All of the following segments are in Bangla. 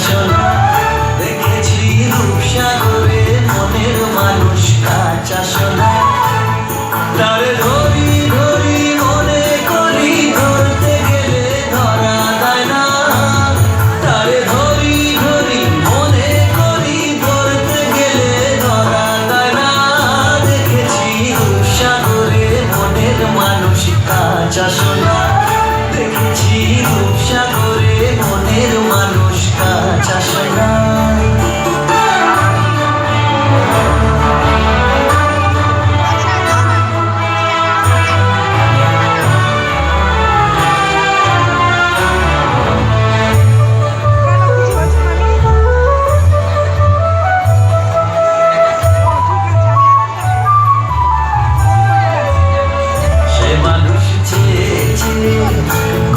সোনা দেখেছি রূপসাগরে মনের মানুষ কাঁচা সোনা তারে ধরি ধরি মনে করি ধরতে গেলে ধরা দেয় না তারে ধরি ধরি মনে করি ধরতে গেলে ধরা দেয় না দেখেছি রূপসাগরে মনের মানুষ কাঁচা সোনা দেখেছি রূপসাগরে মনের মানুষ কাঁচা সোনা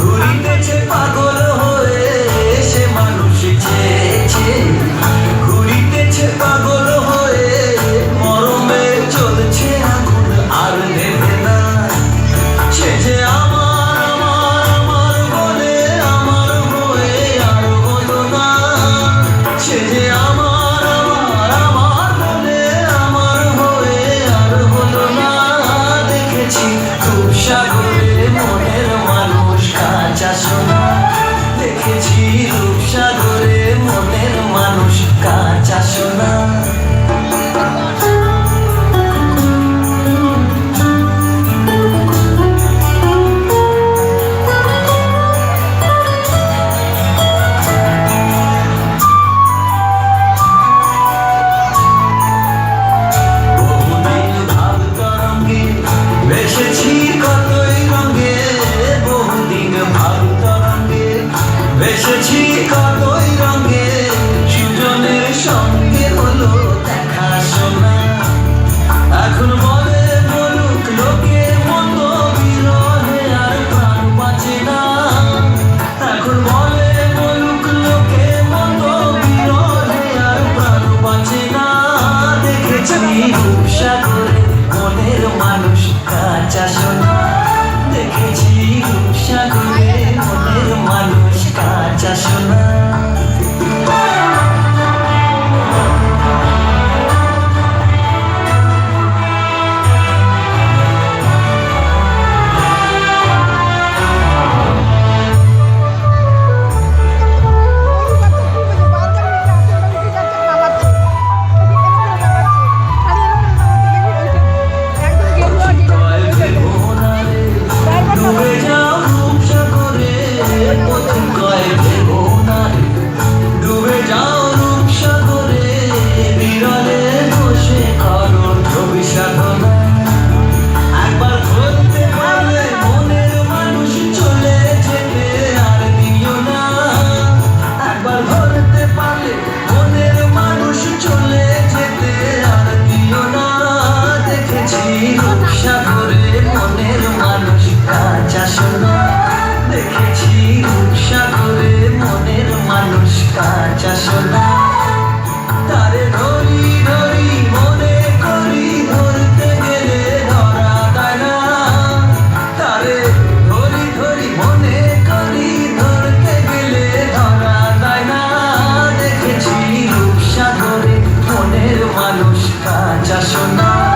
ঘুরিতেছে পাগল হয়ে সে মানুষ চেয়েছে ঘুরিতেছে পাগল হয়ে মরমে চলছে আগুন আর নেবে না সে যে আমার আমার আমার বলে আমার হয়ে আর হলো না সে যে আমার আমার আমার বলে আমার হয়ে আর হলো না দেখেছি রূপসাগরে মনের মানুষ কাঁচা সোনা দেখেছি রূপসাগরে মনের মানুষ কাঁচা সোনা বহুদিন ভাব তরঙ্গে ভেসেছি কতই রঙে বহুদিন ভাব তরঙ্গে ভেসেছি কতই রঙে সুজনের সঙ্গে হলো দেখা সোনা এখন বলে বলুক লোকে মতো বিরহে আর প্রাণ বাঁচে না এখন বলে বলুক লোকে মতো বিরহে আর প্রাণ বাঁচে না দেখেছি রূপসাগরে মনের মানুষ কাঁচা সোনা দেখেছি রূপসাগরে মনের মানুষ কাঁচা সোনা ডুবে যাও রূপসাগরে পথে কয় ভেবো না রে ডুবে যাও রূপসাগরে বিরলে বসে করো ছবি সাধনা একবার ধরতে পারলে মনের মানুষ চলে যেতে আর দিও না একবার ধরতে পারলে মনের মানুষ চলে যেতে আর দিও না দেখেছি রূপসাগরে মনের মানুষ কাঁচা সোনা দেখেছি রূপসাগরে মনের মানুষ কাঁচা সোনা তারে ধরি ধরি মনে করি ধরতে গেলে ধরা দেয় না তারে ধরি ধরি মনে করি ধরতে গেলে ধরা দেয় না দেখেছি রূপসাগরে মনের মানুষ কাঁচা সোনা